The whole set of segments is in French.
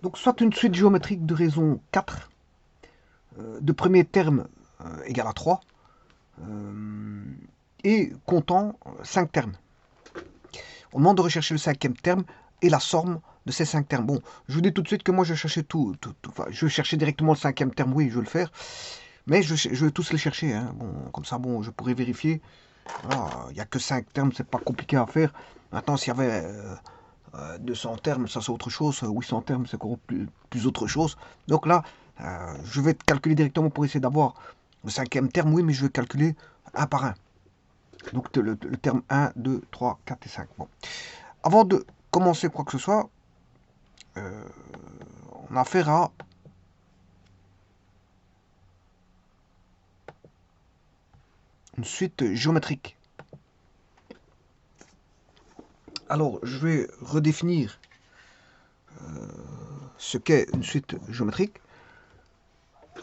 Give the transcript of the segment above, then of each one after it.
Donc, soit une suite géométrique de raison 4, de premier terme égale à 3, et comptant 5 termes. On demande de rechercher le cinquième terme et la somme de ces 5 termes. Bon, je vous dis tout de suite que moi je cherchais enfin, je cherchais directement le cinquième terme, oui, je vais le faire, mais je vais tous les chercher. Hein. Bon, comme ça, bon, je pourrais vérifier. Voilà, il n'y a que 5 termes, c'est pas compliqué à faire. Maintenant, s'il y avait 200 termes, ça c'est autre chose. 800 termes, c'est encore plus autre chose. Donc là, je vais calculer directement pour essayer d'avoir le cinquième terme, oui, mais je vais calculer un par un. Donc le terme 1, 2, 3, 4 et 5. Bon. Avant de commencer quoi que ce soit, on a affaire à une suite géométrique. Alors, je vais redéfinir ce qu'est une suite géométrique.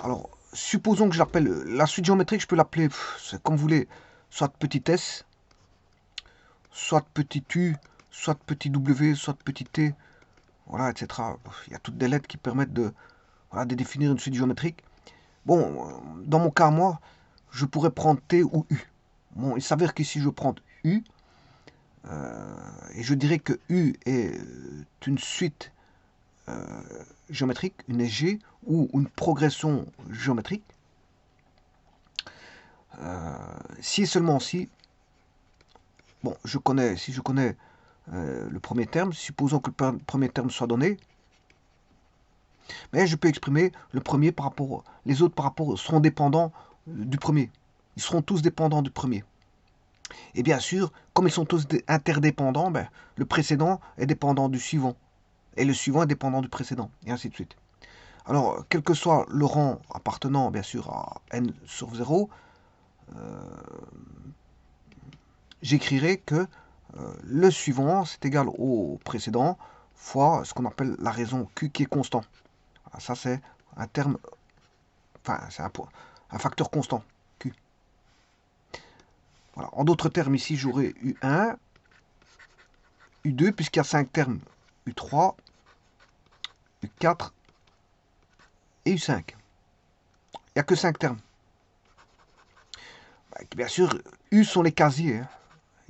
Alors, supposons que je l'appelle la suite géométrique, je peux l'appeler comme vous voulez, soit petit s, soit petit u, soit petit w, soit petit t, voilà, etc. Il y a toutes des lettres qui permettent voilà, de définir une suite géométrique. Bon, dans mon cas, moi, je pourrais prendre t ou u. Bon, il s'avère qu'ici, je prends u, et je dirais que u est une suite géométrique, une SG, ou une progression géométrique. Si et seulement si, bon, si je connais le premier terme, supposons que le premier terme soit donné, mais je peux exprimer le premier par rapport, les autres par rapport seront dépendants du premier. Ils seront tous dépendants du premier. Et bien sûr, comme ils sont tous interdépendants, ben, le précédent est dépendant du suivant. Et le suivant est dépendant du précédent. Et ainsi de suite. Alors, quel que soit le rang appartenant, bien sûr, à n sur 0, j'écrirai que le suivant, c'est égal au précédent, fois ce qu'on appelle la raison Q qui est constant. Alors, ça, c'est un terme, enfin, c'est un facteur constant, Q. Voilà. En d'autres termes, ici, j'aurai U1, U2, puisqu'il y a 5 termes, U3, U4 et U5. Il n'y a que 5 termes. Bien sûr, U sont les casiers. Hein.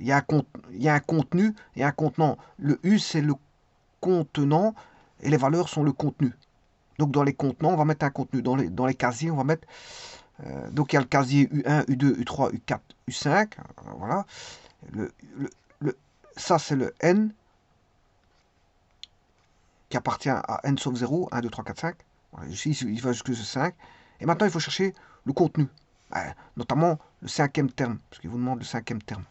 Il y a un contenu et un contenant. Le U, c'est le contenant et les valeurs sont le contenu. Donc dans les contenants, on va mettre un contenu. Dans les casiers, on va mettre... donc il y a le casier U1, U2, U3, U4, U5. Voilà. Le, le, le, ça, c'est le N qui appartient à N sauf 0, 1, 2, 3, 4, 5. Voilà, ici, il va jusqu'à 5. Et maintenant, il faut chercher le contenu. Notamment le cinquième terme, parce qu'il vous demande le cinquième terme.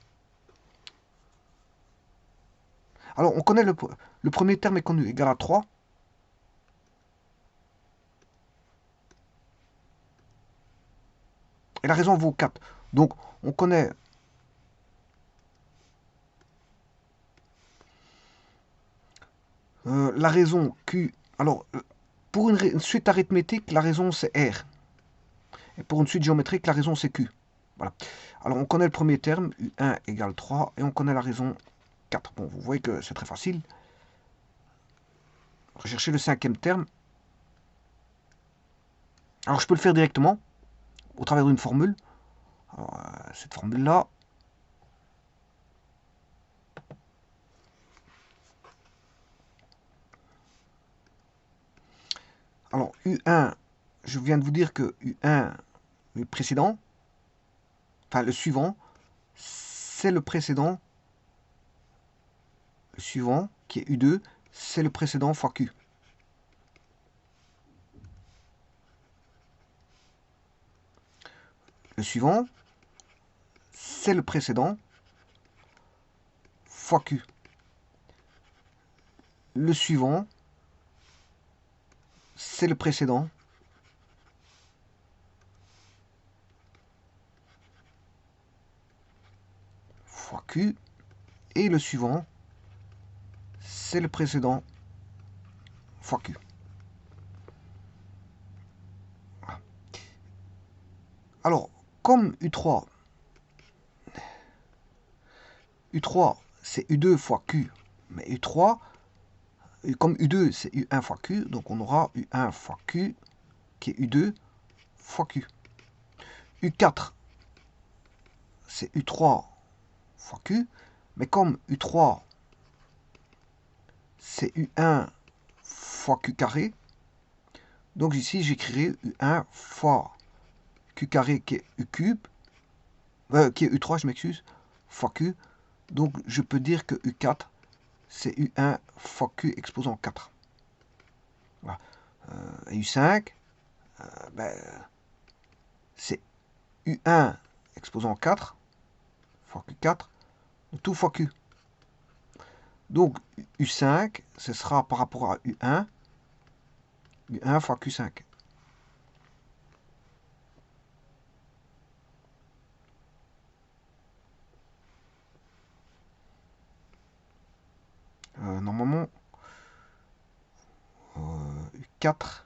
Alors, on connaît le premier terme est connu, égal à 3. Et la raison vaut 4. Donc, on connaît la raison Q. Alors, pour une suite arithmétique, la raison c'est R. Et pour une suite géométrique, la raison c'est Q. Voilà. Alors, on connaît le premier terme, U1 égale 3, et on connaît la raison 4. Bon, vous voyez que c'est très facile. Rechercher le cinquième terme. Alors, je peux le faire directement, au travers d'une formule. Alors, cette formule-là, alors U1, je viens de vous dire que U1, le précédent, enfin le suivant, c'est le précédent. Le suivant, qui est U2, c'est le précédent fois Q. Le suivant, c'est le précédent fois Q. Le suivant, c'est le précédent fois Q. Et le suivant, c'est le précédent fois Q. Voilà. Alors, comme U3 c'est U2 fois Q, mais U3, comme U2 c'est U1 fois Q, donc on aura U1 fois Q qui est U2 fois Q. U4 c'est U3 fois Q, mais comme U3 c'est U1 fois Q carré, donc ici j'écrirai U1 fois Q carré qui est U cube, qui est U3, je m'excuse, fois Q. Donc je peux dire que U4 c'est U1 fois Q exposant 4. Voilà. Et U5, ben, c'est U1 exposant 4 fois Q4, tout fois Q. Donc U5, ce sera par rapport à U1 fois Q5. Normalement, U4,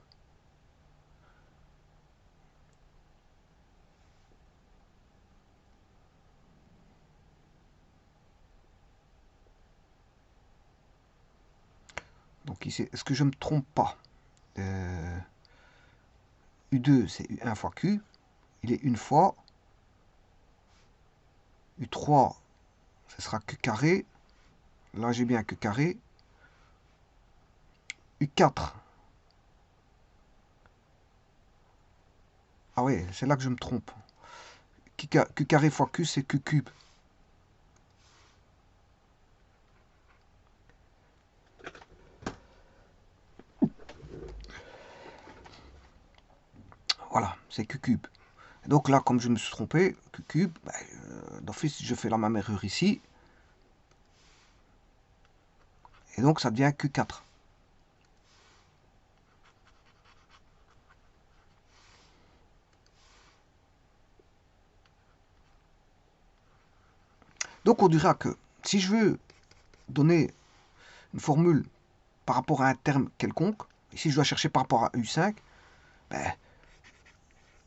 donc ici, est-ce que je ne me trompe pas? U2, c'est U1 fois Q, il est une fois. U3, ce sera Q carré. Là, j'ai bien Q carré. U4. Ah ouais, c'est là que je me trompe. Q carré fois Q, c'est Q cube. Voilà, c'est Q cube. Donc là, comme je me suis trompé, Q cube, d'office, je fais la même erreur ici. Et donc, ça devient Q4. Donc, on dira que si je veux donner une formule par rapport à un terme quelconque, ici, je dois chercher par rapport à U5, ben,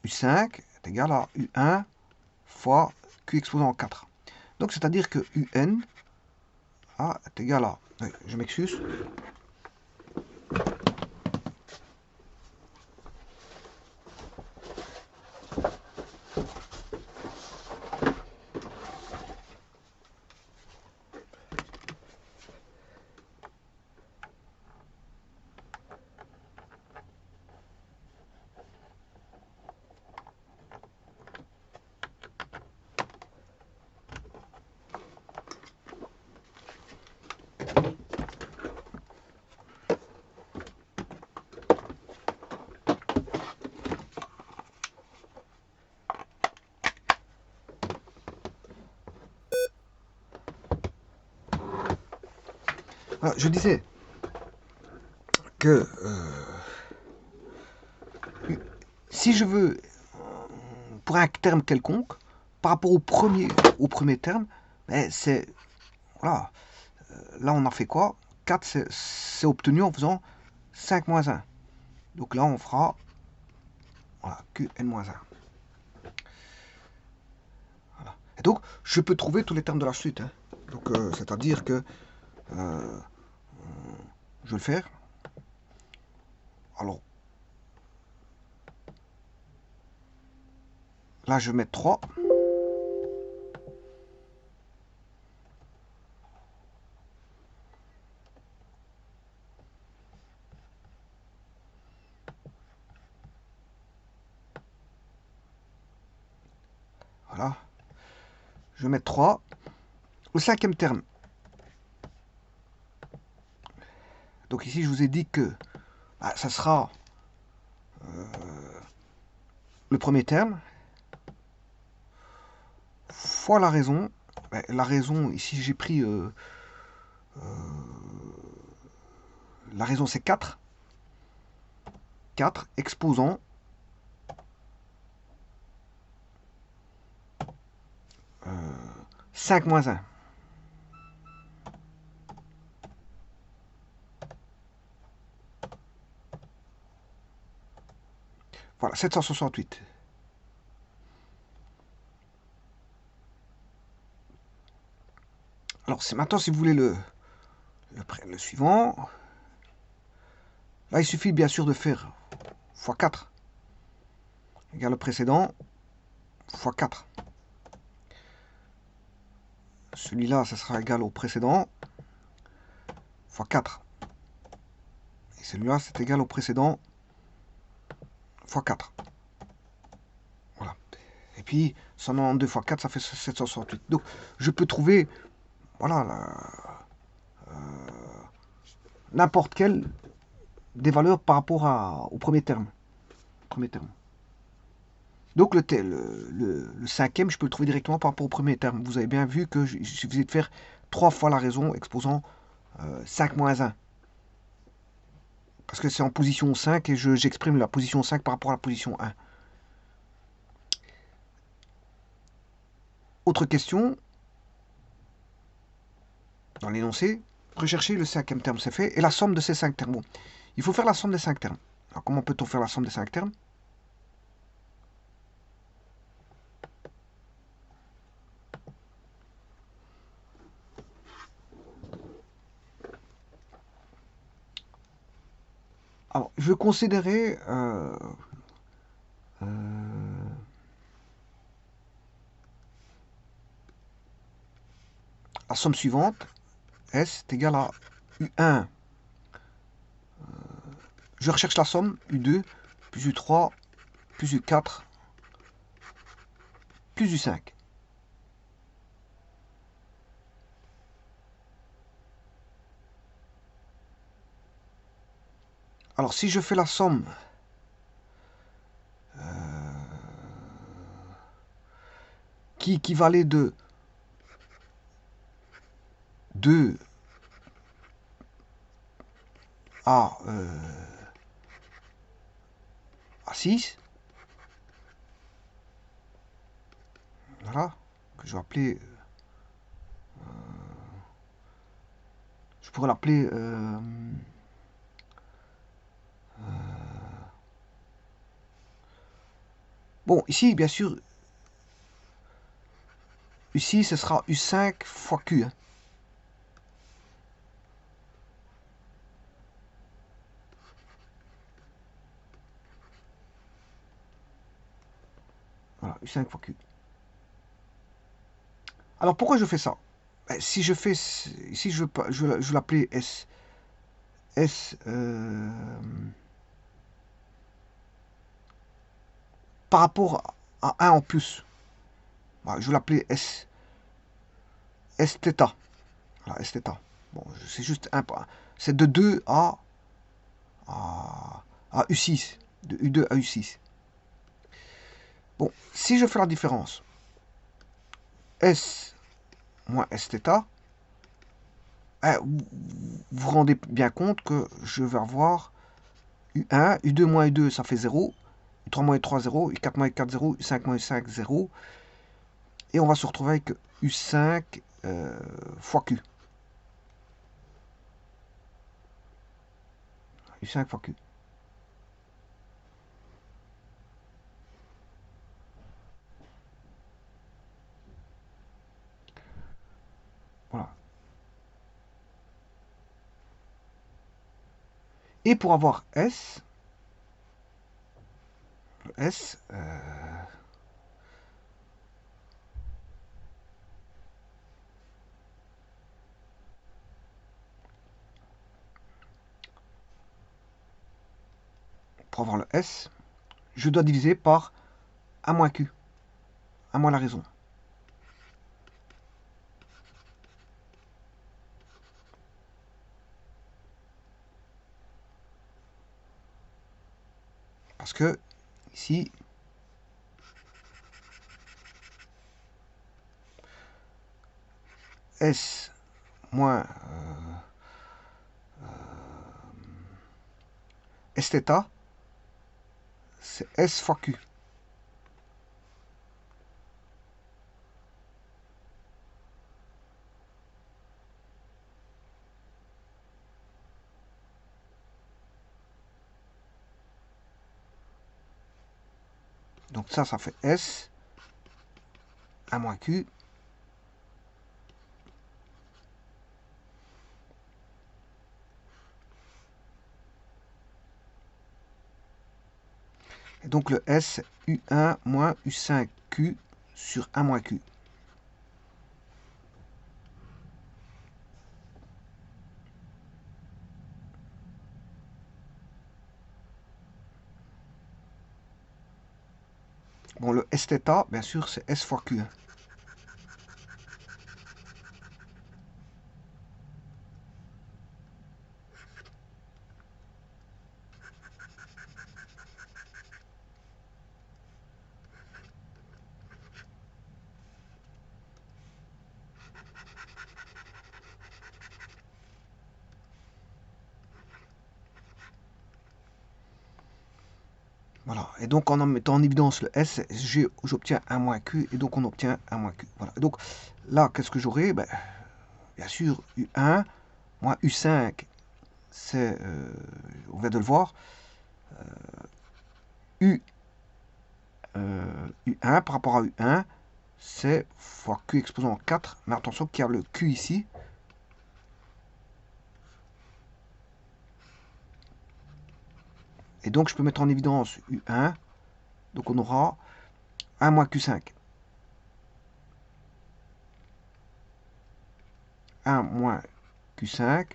U5 est égal à U1 fois Q exposant 4. Donc, c'est-à-dire que UN est égal à... Oui, je m'excuse. Voilà, je disais que si je veux, pour un terme quelconque, par rapport au premier terme, ben c'est... Voilà. Là, on a fait quoi? 4, c'est obtenu en faisant 5 moins 1. Donc là, on fera voilà, Qn-1. Voilà. Et donc, je peux trouver tous les termes de la suite. Hein. Donc, c'est-à-dire que je vais le faire. Alors, là, je vais mettre 3. Voilà. Je vais mettre 3. Au cinquième terme. Donc ici, je vous ai dit que ça sera le premier terme fois la raison. La raison, ici, j'ai pris... la raison, c'est 4. 4 exposant 5 moins 1. Voilà, 768. Alors, c'est maintenant, si vous voulez le suivant. Là, il suffit bien sûr de faire x4 égale le précédent x4. Celui-là, ça sera égal au précédent x4. Et celui-là, c'est égal au précédent x4. Voilà. Et puis, 192 x 4, ça fait 768. Donc, je peux trouver, voilà, n'importe quelle des valeurs par rapport au premier terme. Donc, le cinquième, je peux le trouver directement par rapport au premier terme. Vous avez bien vu que il suffisait de faire 3 fois la raison exposant 5 moins 1. Parce que c'est en position 5 et j'exprime la position 5 par rapport à la position 1. Autre question, dans l'énoncé, rechercher le cinquième terme, c'est fait, et la somme de ces 5 termes. Bon, il faut faire la somme des 5 termes. Alors comment peut-on faire la somme des 5 termes? Alors, je vais considérer la somme suivante, S est égal à U1. Je recherche la somme U2 plus U3 plus U4 plus U5. Alors, si je fais la somme qui équivalait de 2 à 6, voilà, que je vais appeler, je pourrais l'appeler bon, ici, bien sûr, ici, ce sera U5 fois Q. Hein. Voilà, U5 fois Q. Alors, pourquoi je fais ça? Si je fais, ici, je vais l'appeler S. S par rapport à 1 en plus. Voilà, je vais l'appeler S. S θ. Voilà, S θ. Bon, c'est juste un. C'est de 2 à U6. De U2 à U6. Bon, si je fais la différence, S moins S θ, vous vous rendez bien compte que je vais avoir U1, U2 moins U2, ça fait 0. U3 moins U3, 0. U4 moins U4, 0. U5 moins U5, 0. Et on va se retrouver avec U5 fois Q. U5 fois Q. Voilà. Et pour avoir S, S, pour avoir le S, je dois diviser par 1 moins Q. 1 moins la raison. Parce que, ici, S moins S θ, c'est S fois Q. Donc ça fait S, 1 moins Q, Et donc le S, U1 moins U5Q sur 1 moins Q. Bon, le S-θ, bien sûr, c'est S fois Q. Voilà, et donc en mettant en évidence le S, j'obtiens 1 moins Q, et donc on obtient 1 moins Q. Voilà, et donc là, qu'est-ce que j'aurai? Ben, bien sûr, U1 moins U5, c'est, on vient de le voir, U, U1 par rapport à U1, c'est fois Q exposant 4, mais attention qu'il y a le Q ici. Et donc je peux mettre en évidence U1, donc on aura 1 moins Q5. 1 moins Q5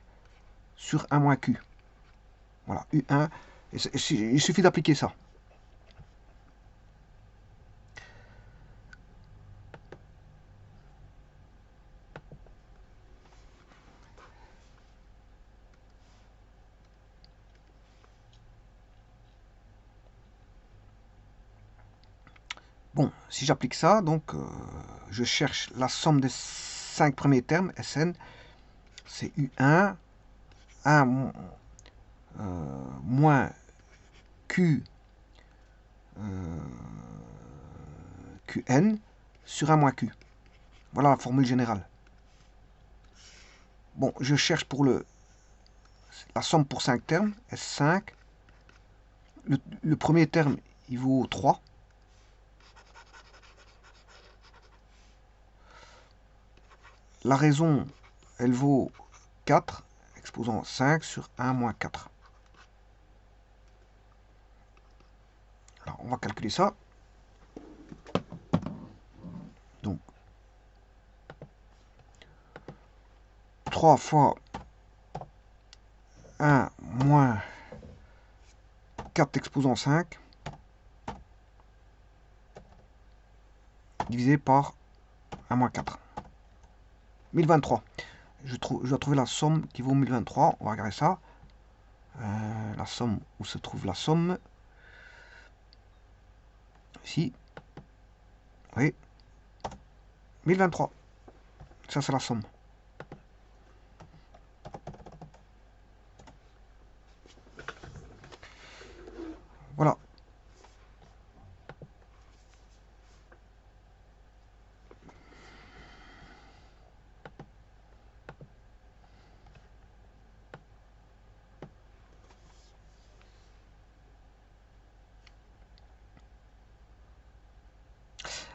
sur 1 moins Q. Voilà, U1, il suffit d'appliquer ça. Bon, si j'applique ça, donc je cherche la somme des 5 premiers termes, Sn, c'est U1, 1 moins Q, Qn sur 1 moins Q. Voilà la formule générale. Bon, je cherche pour la somme pour 5 termes, S5. Le premier terme, il vaut 3. La raison, elle vaut 4, exposant 5 sur 1 moins 4. Alors, on va calculer ça. Donc, 3 fois 1 moins 4 exposant 5 divisé par 1 moins 4. 1023. Je dois trouver la somme qui vaut 1023. On va regarder ça. La somme, où se trouve la somme? Ici. Oui. 1023. Ça, c'est la somme. Voilà.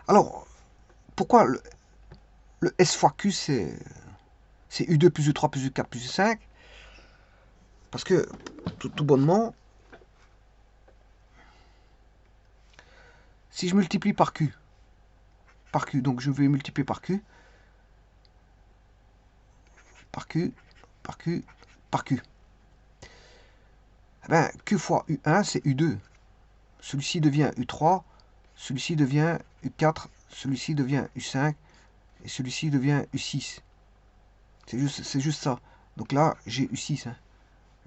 Alors, pourquoi le S fois Q, c'est U2 plus U3 plus U4 plus U5? Parce que, tout bonnement, si je multiplie par Q, donc je vais multiplier par Q, par Q, par Q, par Q. Eh ben, Q fois U1, c'est U2. Celui-ci devient U3, celui-ci devient U4, celui-ci devient U5, et celui-ci devient U6. C'est juste ça. Donc là, j'ai U6. Hein.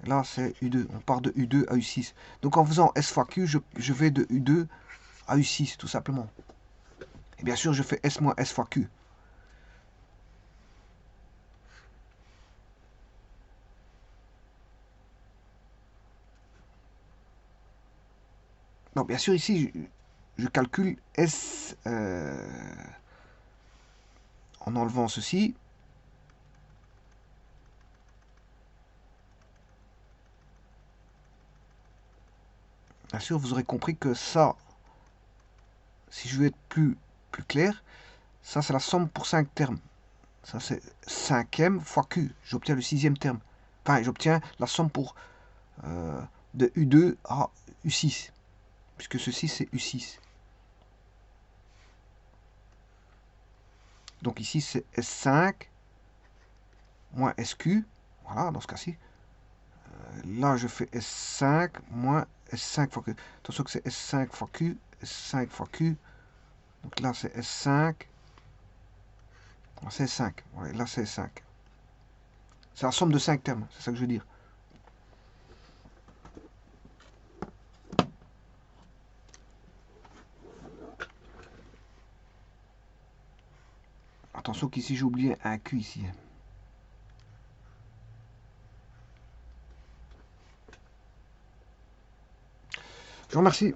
Là, c'est U2. On part de U2 à U6. Donc en faisant S fois Q, je vais de U2 à U6, tout simplement. Et bien sûr, je fais S moins S fois Q. Donc bien sûr, ici, je calcule S en enlevant ceci. Bien sûr, vous aurez compris que ça, si je veux être plus clair, ça c'est la somme pour 5 termes. Ça c'est 5e fois Q. J'obtiens le 6e terme. Enfin, j'obtiens la somme pour de U2 à U6. puisque ceci c'est U6. Donc ici c'est S5 moins SQ. Voilà, dans ce cas-ci. Là je fais S5 moins S5 fois Q. Attention que c'est S5 fois Q, S5 fois Q. Donc là c'est S5. C'est 5. Ouais, là c'est 5. C'est la somme de 5 termes, c'est ça que je veux dire. Attention qu'ici j'ai oublié un Q ici. Je vous remercie.